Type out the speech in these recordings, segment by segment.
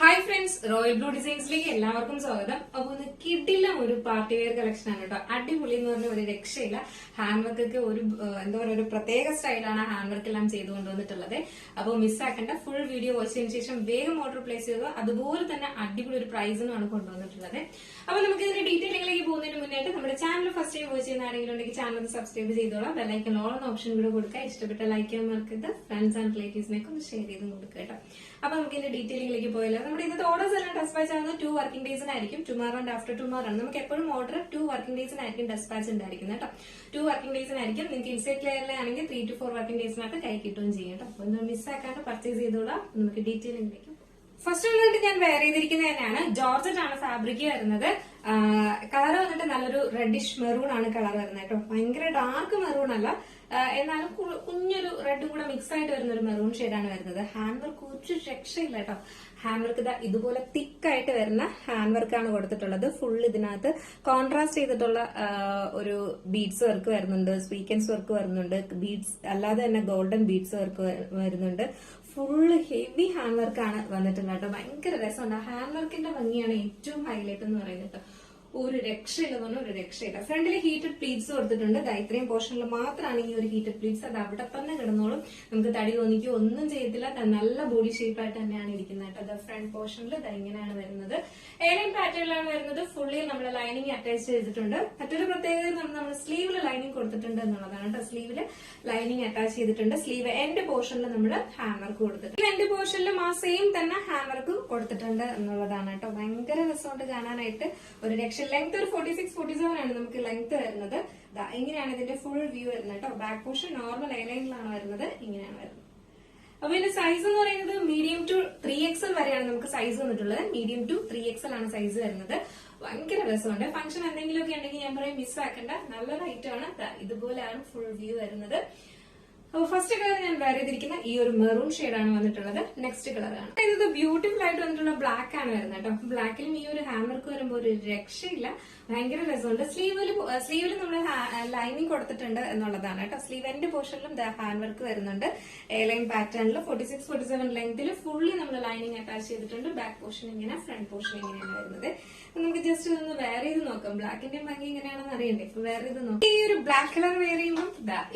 Hi friends, royal blue ഡിസൈൻസിലേക്ക് എല്ലാവർക്കും സ്വാഗതം. അപ്പൊ ഒന്ന് കിടിലം ഒരു പാർട്ടി വെയർ കളക്ഷൻ ആണ് കേട്ടോ. അടിപൊളി എന്ന് പറഞ്ഞ ഒരു രക്ഷയില്ല. ഹാൻഡ് വർക്കൊക്കെ ഒരു എന്താ പറയുക, ഒരു പ്രത്യേക സ്റ്റൈലാണ് ഹാൻഡ് വർക്ക് എല്ലാം ചെയ്തു കൊണ്ടുവന്നിട്ടുള്ളത്. അപ്പോൾ മിസ്സാക്കേണ്ട, ഫുൾ വീഡിയോ വാച്ച് ചെയ്തതിനു ശേഷം വേഗം ഓർഡർ പ്ലേസ് ചെയ്തു. അതുപോലെ തന്നെ അടിപൊളി ഒരു പ്രൈസിനുമാണ് കൊണ്ടുവന്നിട്ടുള്ളത്. അപ്പൊ നമുക്ക് ഇതിന്റെ ഡീറ്റെയിലിംഗിലേക്ക് പോകുന്നതിന് മുന്നായിട്ട് നമ്മുടെ ചാനൽ ഫസ്റ്റ് ടൈം വാച്ച് ചെയ്യുന്ന ആരെങ്കിലും ഉണ്ടെങ്കിൽ ചാനൽ സബ്സ്ക്രൈബ് ചെയ്തോളാം. ബെല്ലൈക്കൺ ഓൾ എന്ന ഓപ്ഷൻ കൂടെ കൊടുക്കുക. ഇഷ്ടപ്പെട്ട ലൈക്ക് ചെയ്യാൻ മറക്കരുത്. ഫ്രണ്ട്സ് ആൻഡ് റിലേറ്റീവ്സിനൊക്കെ ഒന്ന് ഷെയർ ചെയ്തും കൊടുക്കുക കേട്ടോ. അപ്പൊ നമുക്ക് ഇതിന്റെ ഡീറ്റെയിലിംഗിലേക്ക് പോയാലോ. നമ്മുടെ ഇന്നത്തെ ഓർഡേഴ്സ് എല്ലാം ഡെസ്പാച്ച് ആവുന്നത് 2 വർക്കിംഗ് ഡേയ്സിനായിരിക്കും. ടുമാറോ ആൻഡ് ആഫ്റ്റർ ടുമാറോ ആണ്. നമുക്ക് എപ്പോഴും ഓർഡർ 2 വർക്കിംഗ് ഡേയ്സിനായിരിക്കും ഡെസ്പാച്ച് ഉണ്ടായിരിക്കുന്നത് കേട്ടോ. 2 വർക്കിംഗ് ഡേയ്സിനായിരിക്കും. നിങ്ങൾക്ക് ഇൻസൈറ്റ് ലെയറിലാണെങ്കിൽ 3 to 4 വർക്കിംഗ് ഡേയ്സിനകത്ത് കൈ കിട്ടുകയും ചെയ്യും കേട്ടോ. അപ്പൊ ഒന്ന് മിസ്സാക്കാണ്ട് പർച്ചേസ് ചെയ്തോളാം. നമുക്ക് ഡീറ്റെയിലിംഗിലേക്ക് ഫസ്റ്റ് വന്നിട്ട് ഞാൻ വെയർ ചെയ്തിരിക്കുന്നത് തന്നെയാണ്. ജോർജറ്റ് ആണ് ഫാബ്രിക് വരുന്നത്. കളർ വന്നിട്ട് നല്ലൊരു റെഡിഷ് മെറൂൺ ആണ് കളർ വരുന്നത് കേട്ടോ. ഭയങ്കര ഡാർക്ക് മെറൂൺ അല്ല, എന്നാലും കുഞ്ഞൊരു റെഡും കൂടെ മിക്സ് ആയിട്ട് വരുന്ന ഒരു മെറൂൺ ഷെയ്ഡാണ് വരുന്നത്. ഹാൻഡ് വർക്ക് ഒരു രക്ഷയില്ല കേട്ടോ. ഹാൻഡ് വർക്ക് ഇതുപോലെ തിക്കായിട്ട് വരുന്ന ഹാൻഡ് വർക്കാണ് കൊടുത്തിട്ടുള്ളത്. ഫുൾ ഇതിനകത്ത് കോൺട്രാസ്റ്റ് ചെയ്തിട്ടുള്ള ഒരു ബീഡ്സ് വർക്ക് വരുന്നുണ്ട്, സ്വീക്കൻസ് വർക്ക് വരുന്നുണ്ട്, ബീഡ്സ് അല്ലാതെ തന്നെ ഗോൾഡൻ ബീഡ്സ് വർക്ക് വരുന്നുണ്ട്. ഫുള്ള് ഹെവി ഹാൻഡ് വർക്കാണ് വന്നിട്ടുള്ളത് കേട്ടോ. ഭയങ്കര രസമുണ്ട്. ഹാൻഡ് വർക്കിന്റെ ഭംഗിയാണ് ഏറ്റവും ഹൈലൈറ്റ് എന്ന് പറയുന്നത് കേട്ടോ. ഒരു രക്ഷയില്ലെന്ന് പറഞ്ഞാൽ ഒരു രക്ഷയില്ല. ഫ്രണ്ടിൽ ഹീറ്റഡ് പ്ലീറ്റ്സ് കൊടുത്തിട്ടുണ്ട്. ഇത്രയും പോർഷനിൽ മാത്രമാണ് ഈ ഒരു ഹീറ്റഡ് പ്ലീറ്റ്സ്. അത് അവിടെ തന്നെ കിടന്നോളും. നമുക്ക് തടി തോന്നിക്കോ ഒന്നും ചെയ്യത്തില്ല. നല്ല ബോഡി ഷേപ്പായിട്ട് തന്നെയാണ് ഇരിക്കുന്നത് കേട്ടോ. ഫ്രണ്ട് പോർഷനിൽ ഇങ്ങനെയാണ് വരുന്നത്. എയർലൈൻ പാറ്റേണിലാണ് വരുന്നത്. ഫുള്ളി നമ്മൾ ലൈനിങ് അറ്റാച്ച് ചെയ്തിട്ടുണ്ട്. മറ്റൊരു പ്രത്യേകത നമ്മൾ സ്ലീവില് ലൈനിങ് കൊടുത്തിട്ടുണ്ട് എന്നുള്ളതാണ് കേട്ടോ. സ്ലീവില് ലൈനിങ് അറ്റാച്ച് ചെയ്തിട്ടുണ്ട്. സ്ലീവ് എൻഡ് പോർഷനിൽ നമ്മൾ ഹാൻഡ് വർക്ക് കൊടുത്തിട്ടുണ്ട്. എൻഡ് പോർഷനിലും ആ സെയിം തന്നെ ഹാൻഡ് വർക്ക് കൊടുത്തിട്ടുണ്ട് എന്നുള്ളതാണ് കേട്ടോ. ഭയങ്കര രസമുണ്ട് കാണാനായിട്ട്. ഒരു രക്ഷ. ലെങ്ത് ഒരു 46-47 ആണ് നമുക്ക് ലെങ്ത് വരുന്നത്. ഇങ്ങനെയാണ് ഇതിന്റെ ഫുൾ വ്യൂ വരുന്നത് കേട്ടോ. ബാക്ക് പോർഷൻ നോർമൽ എയർലൈനിലാണ് വരുന്നത്. ഇങ്ങനെയാണ് വരുന്നത്. അപ്പൊ ഇതിന്റെ സൈസ് എന്ന് പറയുന്നത് മീഡിയം ടു 3XL വരെയാണ് നമുക്ക് സൈസ് വന്നിട്ടുള്ളത്. മീഡിയം ടു 3XL ആണ് സൈസ് വരുന്നത്. ഭയങ്കര രസമുണ്ട്. ഫംഗ്ഷൻ എന്തെങ്കിലുമൊക്കെ ഉണ്ടെങ്കിൽ ഞാൻ പറയും മിസ്സാക്കേണ്ട. നല്ലൊരു ഐറ്റം ആണ്. ഇതുപോലെയാണ് ഫുൾ വ്യൂ വരുന്നത്. അപ്പൊ ഫസ്റ്റ് കളർ ഞാൻ വെയർ ചെയ്തിരിക്കുന്ന ഈ ഒരു മെറൂൺ ഷെയ്ഡാണ് വന്നിട്ടുള്ളത്. നെക്സ്റ്റ് കളറാണ് ഇത് ബ്യൂട്ടിഫുൾ ആയിട്ട് വന്നിട്ടുള്ള ബ്ലാക്ക് ആണ് വരുന്നത് കേട്ടോ. ബ്ലാക്കിലും ഈ ഒരു ഹാൻഡ് വർക്ക് വരുമ്പോൾ ഒരു രക്ഷയില്ല. ഭയങ്കര രസമുണ്ട്. സ്ലീവിൽ നമ്മൾ ലൈനിങ് കൊടുത്തിട്ടുണ്ട് എന്നുള്ളതാണ് കേട്ടോ. സ്ലീവ് എൻഡ് പോർഷനിലും ഹാൻഡ് വർക്ക് വരുന്നുണ്ട്. എയർലൈൻ പാറ്റേണിൽ 46-47 ലെങ്തിൽ ഫുള്ളി നമ്മൾ ലൈനിങ് അറ്റാച്ച് ചെയ്തിട്ടുണ്ട്. ബാക്ക് പോർഷൻ ഇങ്ങനെ, ഫ്രണ്ട് പോർഷൻ ഇങ്ങനെയാണ് വരുന്നത്. നമുക്ക് ജസ്റ്റ് ഇതൊന്ന് വെയർ ചെയ്ത് നോക്കാം. ബ്ലാക്കിന്റെ ഭംഗി എങ്ങനെയാണെന്ന് അറിയണ്ടേ. ഇപ്പൊ വെയർ ചെയ്ത് നോക്കാം. ഈ ഒരു ബ്ലാക്ക് കളർ വെയർ ചെയ്യുമ്പോൾ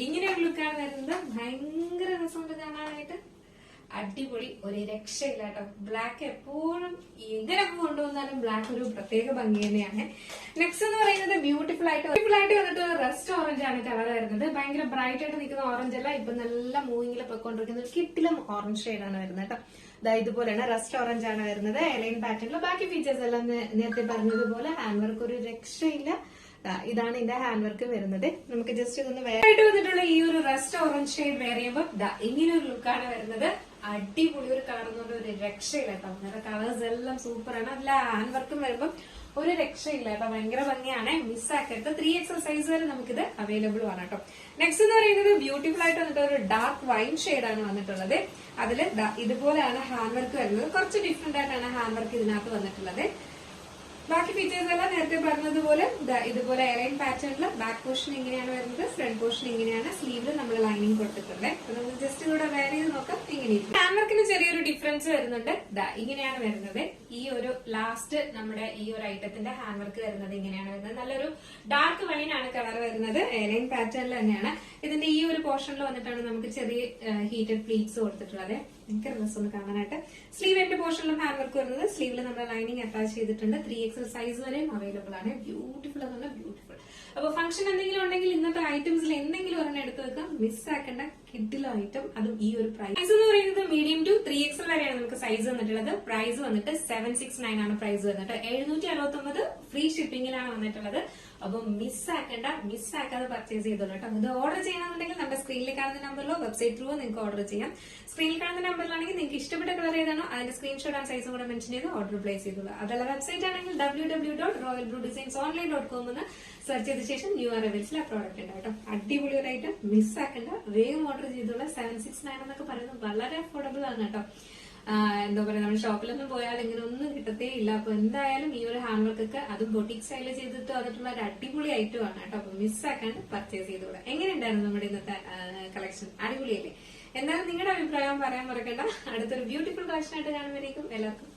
ഇങ്ങനെ ഒരു ലുക്കാണ് വരുന്നത്. ഭയങ്കര രസമുണ്ട് കാണാനായിട്ട്. അടിപൊളി, ഒരു രക്ഷയില്ല കേട്ടോ. ബ്ലാക്ക് എപ്പോഴും എങ്ങനെയൊക്കെ കൊണ്ടുവന്നാലും ബ്ലാക്ക് ഒരു പ്രത്യേക ഭംഗി തന്നെയാണ്. നെക്സ്റ്റ് എന്ന് പറയുന്നത് ബ്യൂട്ടിഫുൾ ആയിട്ട് വന്നിട്ട് റസ്റ്റ് ഓറഞ്ച് ആണ് കളർ വരുന്നത്. ഭയങ്കര ബ്രൈറ്റ് ആയിട്ട് നിൽക്കുന്ന ഓറഞ്ച് അല്ല, ഇപ്പൊ നല്ല മൂവിങ്ങിൽ പൊയ്ക്കൊണ്ടിരിക്കുന്ന ഒരു കിട്ടിലും ഓറഞ്ച് ഷെയ്ഡാണ് വരുന്നത് കേട്ടോ. ഇതുപോലെയാണ് റസ്റ്റ് ഓറഞ്ച് ആണ് വരുന്നത്. എലൈൻ പാറ്റേണിൽ ബാക്കി ഫീച്ചേഴ്സ് എല്ലാം നേരത്തെ പറഞ്ഞതുപോലെ ഹാൻഡ് വർക്ക് ഒരു രക്ഷയില്ല. ഇതാണ് ഇതിന്റെ ഹാൻഡ് വർക്ക് വരുന്നത്. നമുക്ക് ജസ്റ്റ് ഇതൊന്ന് വെയർ ആയിട്ട് വന്നിട്ടുള്ള ഈ ഒരു റസ്റ്റ് ഓറഞ്ച് ഷെയ്ഡ് വെയർ ചെയ്യുമ്പോൾ ഇങ്ങനെ ഒരു ലുക്കാണ് വരുന്നത്. അടിപൊളി ഒരു കളർ എന്ന് പറഞ്ഞ ഒരു രക്ഷയില്ല കേട്ടോ. വേറെ കളേഴ്സ് എല്ലാം സൂപ്പറാണ്. അതിൽ ഹാൻഡ് വർക്കും വരുമ്പോൾ ഒരു രക്ഷയില്ല കേട്ടോ. ഭയങ്കര ഭംഗിയാണ്. മിസ്സാക്കരുത്. 3XL സൈസ് വരെ നമുക്കിത് അവൈലബിൾ ആണ് കേട്ടോ. നെക്സ്റ്റ് എന്ന് പറയുന്നത് ബ്യൂട്ടിഫുൾ ആയിട്ട് വന്നിട്ട് ഒരു ഡാർക്ക് വൈൻ ഷെയ്ഡാണ് വന്നിട്ടുള്ളത്. അതില് ഇതുപോലെയാണ് ഹാൻഡ് വർക്ക് വരുന്നത്. കുറച്ച് ഡിഫറെന്റ് ആയിട്ടാണ് ഹാൻഡ് വർക്ക് ഇതിനകത്ത് വന്നിട്ടുള്ളത്. ബാക്കി ഫീച്ചേഴ്സ് എല്ലാം നേരത്തെ പറഞ്ഞതുപോലെ ഇതുപോലെ എയർലൈൻ പാറ്റേണിൽ ബാക്ക് പോർഷൻ ഇങ്ങനെയാണ് വരുന്നത്. ഫ്രണ്ട് പോർഷൻ ഇങ്ങനെയാണ്. സ്ലീവിൽ നമ്മൾ ലൈനിങ് കൊടുത്തിട്ടുണ്ട്. നമുക്ക് ജസ്റ്റ് ഇവിടെ വെയർ ചെയ്ത് നോക്കാം. ഇങ്ങനെയിരിക്കും. ഹാൻഡ് വർക്കിന് ചെറിയൊരു ഡിഫറൻസ് വരുന്നുണ്ട്. ഇങ്ങനെയാണ് വരുന്നത്. ഈ ഒരു ലാസ്റ്റ് നമ്മുടെ ഈ ഒരു ഐറ്റത്തിന്റെ ഹാൻഡ് വർക്ക് വരുന്നത് ഇങ്ങനെയാണ് വരുന്നത്. നല്ലൊരു ഡാർക്ക് വൈൻ ആണ് കളർ വരുന്നത്. എയർലൈൻ പാറ്റേണിൽ തന്നെയാണ്. ഇതിന്റെ ഈ ഒരു പോർഷനിൽ വന്നിട്ടാണ് നമുക്ക് ചെറിയ ഹീറ്റഡ് പ്ലീറ്റ്സ് കൊടുത്തിട്ടുള്ളത്. ഭയങ്കര രസമാണ് കാണാനായിട്ട്. സ്ലീവ് എൻഡ് പോർഷനിലും ഹാൻഡ് വർക്ക് വരുന്നത്. സ്ലീവിൽ നമ്മൾ ലൈനിങ് അറ്റാച്ച് ചെയ്തിട്ടുണ്ട്. 3XL സൈസ് വരെയും അവൈലബിൾ ആണ്. ബ്യൂട്ടിഫുൾ എന്ന് ബ്യൂട്ടിഫുൾ. അപ്പൊ ഫംഗ്ഷൻ എന്തെങ്കിലും ഉണ്ടെങ്കിൽ ഇന്നത്തെ ഐറ്റംസിൽ എന്തെങ്കിലും ഒരെണ്ണം എടുത്തു വെക്കാം. മിസ്സാക്കേണ്ട കിഡിലെ ഐറ്റം. അതും ഈ ഒരു പ്രൈസ് എന്ന് പറയുന്നത് മീഡിയം ടു 3XL വരെയാണ് നമുക്ക് സൈസ് വന്നിട്ടുള്ളത്. പ്രൈസ് വന്നിട്ട് 769 ആണ് പ്രൈസ് വന്നിട്ട്. 769 ഫ്രീ ഷിപ്പിംഗിലാണ് വന്നിട്ടുള്ളത്. അപ്പൊ മിസ്സാക്കാതെ പർച്ചേസ് ചെയ്തോളൂ കേട്ടോ. ഇത് ഓർഡർ ചെയ്യണമെന്നുണ്ടെങ്കിൽ നമ്മുടെ സ്ക്രീനിൽ കാണുന്ന നമ്പറിലോ വെബ്സൈറ്റ് ത്രൂ നിങ്ങൾക്ക് ഓർഡർ ചെയ്യാം. സ്ക്രീനിൽ കാണുന്ന നമ്പറിലാണെങ്കിൽ നിങ്ങൾക്ക് ഇഷ്ടപ്പെട്ട കളർ ഏതാണോ അതിന്റെ സ്ക്രീൻഷോട്ട് ആൻഡ് സൈസും കൂടെ മെൻഷൻ ചെയ്ത് ഓർഡർ പ്ലേസ് ചെയ്തോളൂ. അതല്ല വെബ്സൈറ്റ് ആണെങ്കിൽ www.royalbluedesignsonline.com എന്ന് സെർച്ച് ചെയ്ത ശേഷം ന്യൂ അറൈവൽസിൽ ആ പ്രോഡക്റ്റ് ഉണ്ട് കേട്ടോ. അടിപൊളി ഒരു ഐറ്റം. മിസ്സാക്കണ്ട. വേഗം ഓർഡർ ചെയ്തോളൂ. 769 എന്നൊക്കെ പറയുന്നത് വളരെ അഫോർഡബിൾ ആണ് കേട്ടോ. എന്താ പറയാ, നമ്മൾ ഷോപ്പിലൊന്നും പോയാൽ ഇങ്ങനെ ഒന്നും കിട്ടത്തേ ഇല്ല. അപ്പൊ എന്തായാലും ഈ ഒരു ഹാൻഡ് വർക്ക് ഒക്കെ അതും ബൊട്ടിക് സ്റ്റൈല് ചെയ്തിട്ട് വന്നിട്ടുള്ള ഒരു അടിപൊളി ഐറ്റം ആണ് കേട്ടോ. അപ്പൊ മിസ്സാക്കാണ്ട് പർച്ചേസ് ചെയ്തോളൂ. എങ്ങനെയുണ്ടായിരുന്നു നമ്മുടെ ഇന്നത്തെ കളക്ഷൻ? അടിപൊളിയല്ലേ? എന്തായാലും നിങ്ങളുടെ അഭിപ്രായം പറയാൻ മറക്കണ്ട. അടുത്തൊരു ബ്യൂട്ടിഫുൾ കളക്ഷൻ ആയിട്ട് കാണുമ്പോഴേക്കും എല്ലാവർക്കും